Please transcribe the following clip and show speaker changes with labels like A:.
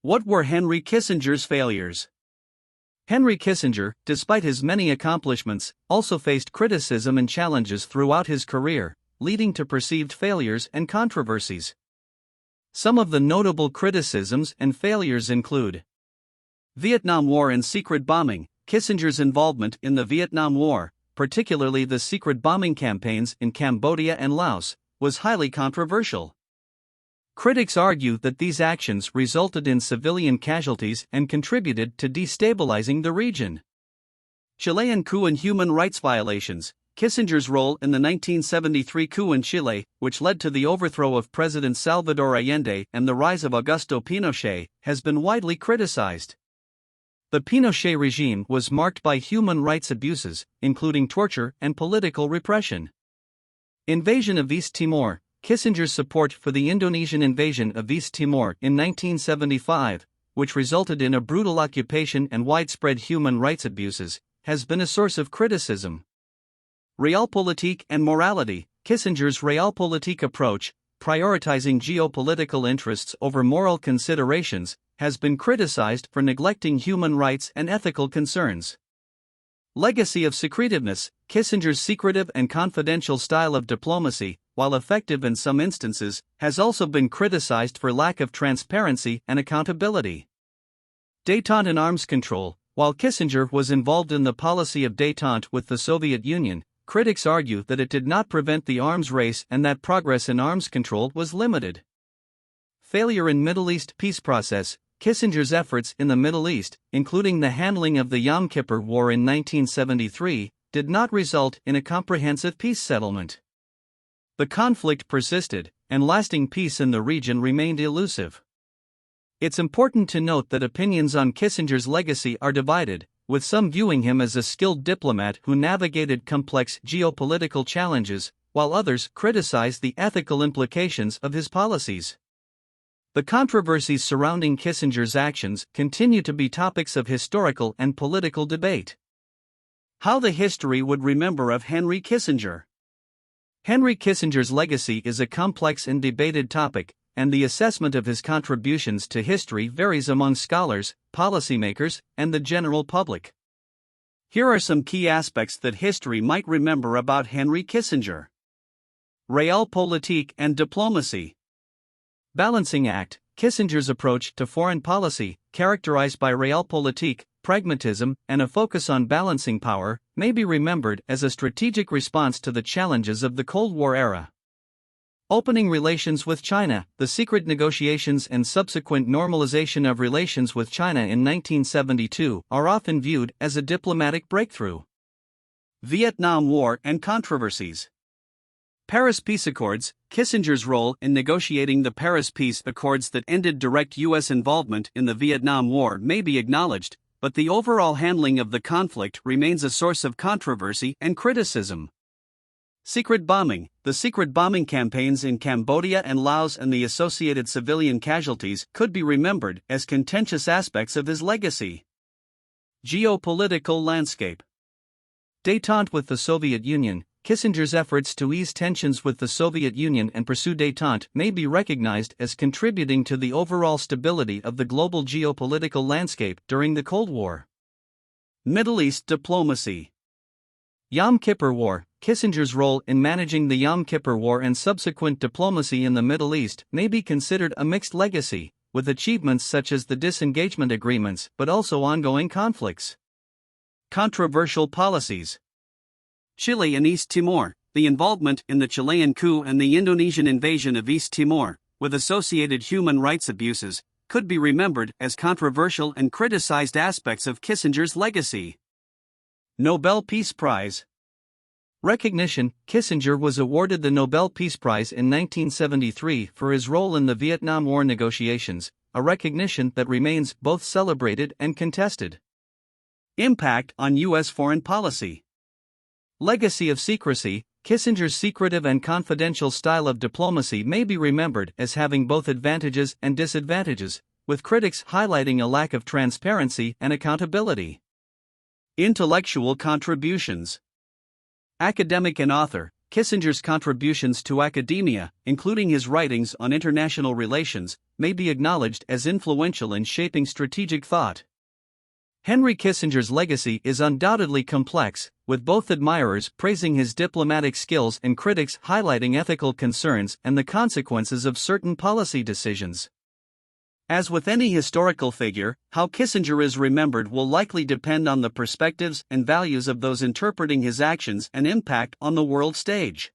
A: What were Henry Kissinger's failures? Henry Kissinger, despite his many accomplishments, also faced criticism and challenges throughout his career, leading to perceived failures and controversies. Some of the notable criticisms and failures include Vietnam War and secret bombing. Kissinger's involvement in the Vietnam War, particularly the secret bombing campaigns in Cambodia and Laos, was highly controversial. Critics argue that these actions resulted in civilian casualties and contributed to destabilizing the region. Chilean coup and human rights violations. Kissinger's role in the 1973 coup in Chile, which led to the overthrow of President Salvador Allende and the rise of Augusto Pinochet, has been widely criticized. The Pinochet regime was marked by human rights abuses, including torture and political repression. Invasion of East Timor. Kissinger's support for the Indonesian invasion of East Timor in 1975, which resulted in a brutal occupation and widespread human rights abuses, has been a source of criticism. Realpolitik and morality. Kissinger's Realpolitik approach, prioritizing geopolitical interests over moral considerations, has been criticized for neglecting human rights and ethical concerns. Legacy of secretiveness. Kissinger's secretive and confidential style of diplomacy, while effective in some instances, has also been criticized for lack of transparency and accountability. Détente and arms control. While Kissinger was involved in the policy of détente with the Soviet Union, critics argue that it did not prevent the arms race and that progress in arms control was limited. Failure in Middle East peace process. Kissinger's efforts in the Middle East, including the handling of the Yom Kippur War in 1973, did not result in a comprehensive peace settlement. The conflict persisted, and lasting peace in the region remained elusive. It's important to note that opinions on Kissinger's legacy are divided, with some viewing him as a skilled diplomat who navigated complex geopolitical challenges, while others criticize the ethical implications of his policies. The controversies surrounding Kissinger's actions continue to be topics of historical and political debate. How the history would remember of Henry Kissinger. Henry Kissinger's legacy is a complex and debated topic, and the assessment of his contributions to history varies among scholars, policymakers, and the general public. Here are some key aspects that history might remember about Henry Kissinger. Realpolitik and Diplomacy. Balancing act. Kissinger's approach to foreign policy, characterized by realpolitik, pragmatism, and a focus on balancing power, may be remembered as a strategic response to the challenges of the Cold War era. Opening relations with China. The secret negotiations and subsequent normalization of relations with China in 1972 are often viewed as a diplomatic breakthrough. Vietnam War and controversies. Paris Peace Accords. Kissinger's role in negotiating the Paris Peace Accords that ended direct U.S. involvement in the Vietnam War may be acknowledged, but the overall handling of the conflict remains a source of controversy and criticism. Secret bombing. The secret bombing campaigns in Cambodia and Laos and the associated civilian casualties could be remembered as contentious aspects of his legacy. Geopolitical landscape. Détente with the Soviet Union. Kissinger's efforts to ease tensions with the Soviet Union and pursue détente may be recognized as contributing to the overall stability of the global geopolitical landscape during the Cold War. Middle East diplomacy. Yom Kippur War. Kissinger's role in managing the Yom Kippur War and subsequent diplomacy in the Middle East may be considered a mixed legacy, with achievements such as the disengagement agreements but also ongoing conflicts. Controversial policies. Chile and East Timor. The involvement in the Chilean coup and the Indonesian invasion of East Timor, with associated human rights abuses, could be remembered as controversial and criticized aspects of Kissinger's legacy. Nobel Peace Prize. Recognition. Kissinger was awarded the Nobel Peace Prize in 1973 for his role in the Vietnam War negotiations, a recognition that remains both celebrated and contested. Impact on U.S. foreign policy. Legacy of secrecy. Kissinger's secretive and confidential style of diplomacy may be remembered as having both advantages and disadvantages, with critics highlighting a lack of transparency and accountability. Intellectual contributions. Academic and author. Kissinger's contributions to academia, including his writings on international relations, may be acknowledged as influential in shaping strategic thought. Henry Kissinger's legacy is undoubtedly complex, with both admirers praising his diplomatic skills and critics highlighting ethical concerns and the consequences of certain policy decisions. As with any historical figure, how Kissinger is remembered will likely depend on the perspectives and values of those interpreting his actions and impact on the world stage.